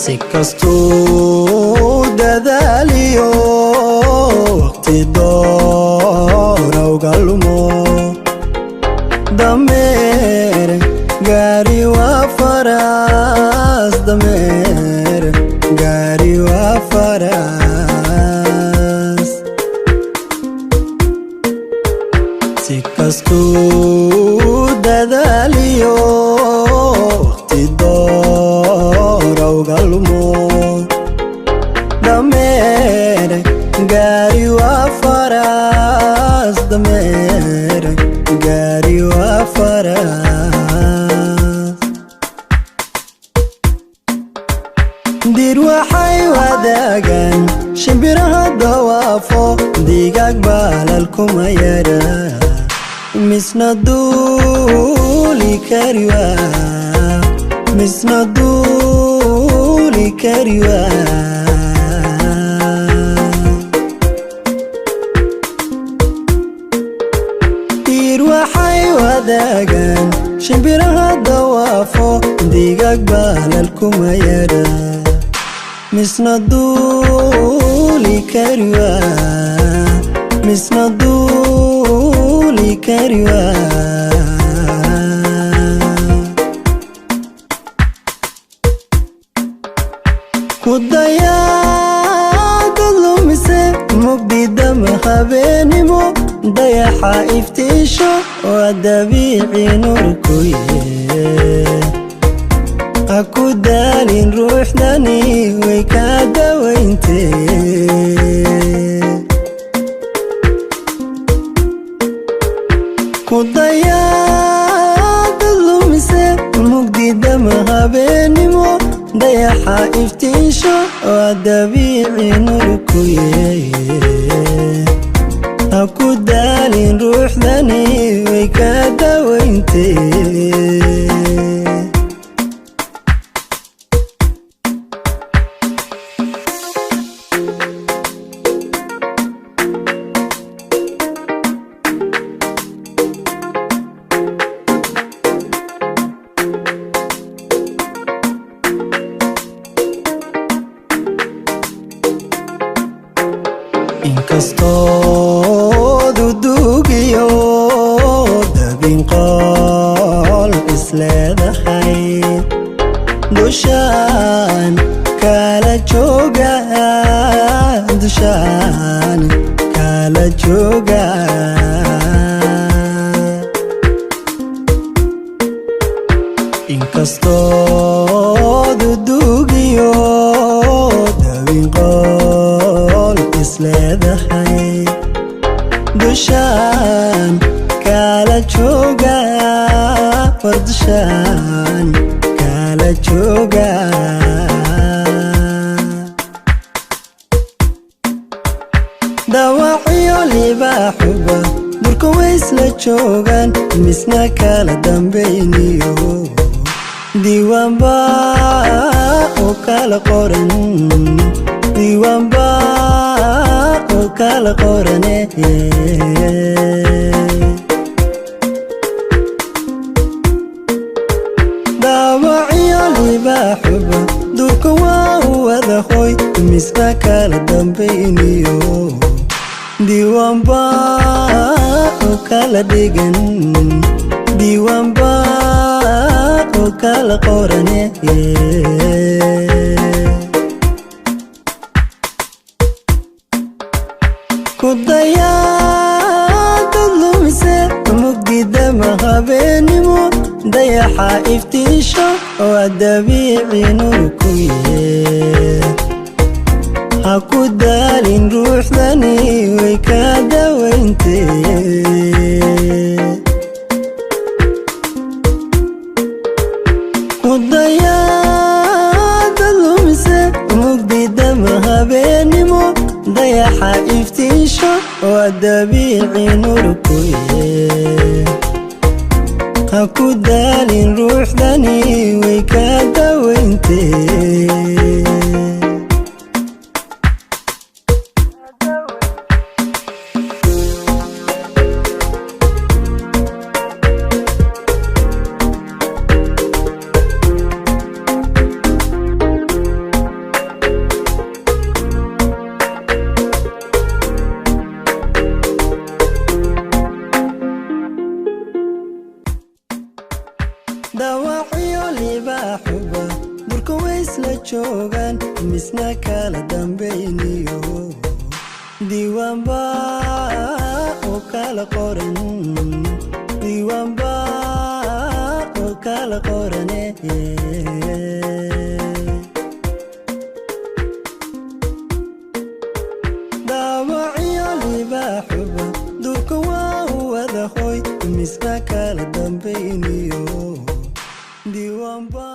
si kastuu dadaaliyo waqti doora uga lumo dameer gaari waa faras dameer gaari waa faras si kastuu dadaaliyo waqti doora uga lumo dameer gaari waa faras dameer gaari waa faras dir waxay wadaagaan shimbiraha dawaafo digaag baalal kuma yara misna duuli kari waa misna duuli kari waa dir waxay wadaagaan shimbiraha dawaafo digaag baalal kuma yara misna duuli kari waa misna duuli kari waa kudayaada lumise mugdidama habeenimo dayaxa iftiisho waa dabiici nurkuye ha ku daalin ruuxdani way kaa dawayntee kudayaada lumise mugdidama habeenimo dayaxa iftiisho waa dabiici nurkuye ha ku daalin ruuxdani way kaa dawayntee inkastoo dudugiyo dabin qol isleedahay dushaan kala jooga dushaan kala jooga inkastoo dudugiyo dabin qol isleedahay dushaan kala jooga war dushaan kala jooga dawacyo libaaxuba durka waysla joogaan misna kala dambayniyo diiwaanba oo kala qoran diiwaanba oo kala qorane dawacyo libaaxuba durka waa u wada hoy misna kala dambayniyo diiwaanba oo kala dhigan diiwaanba oo kala qorane kudayaada lumise mugdidama habeenimo dayaxa iftiisho waa dabiici nurkuye ha ku daalin ruuxdani way kaa dawayntee kudayaada lumise mugdidama habeenimo dayaxa iftiisho waa dabiici nurkuye ha ku daalin ruuxdani way kaa dawayntee libaaxuba durka waysla joogaan misna kala dambayniyo diiwaanba oo kala qoran diiwaanba oo kala qorane daawaciyo libaaxuba durka waa wada hoy misna kala dambayniyo diiwaanba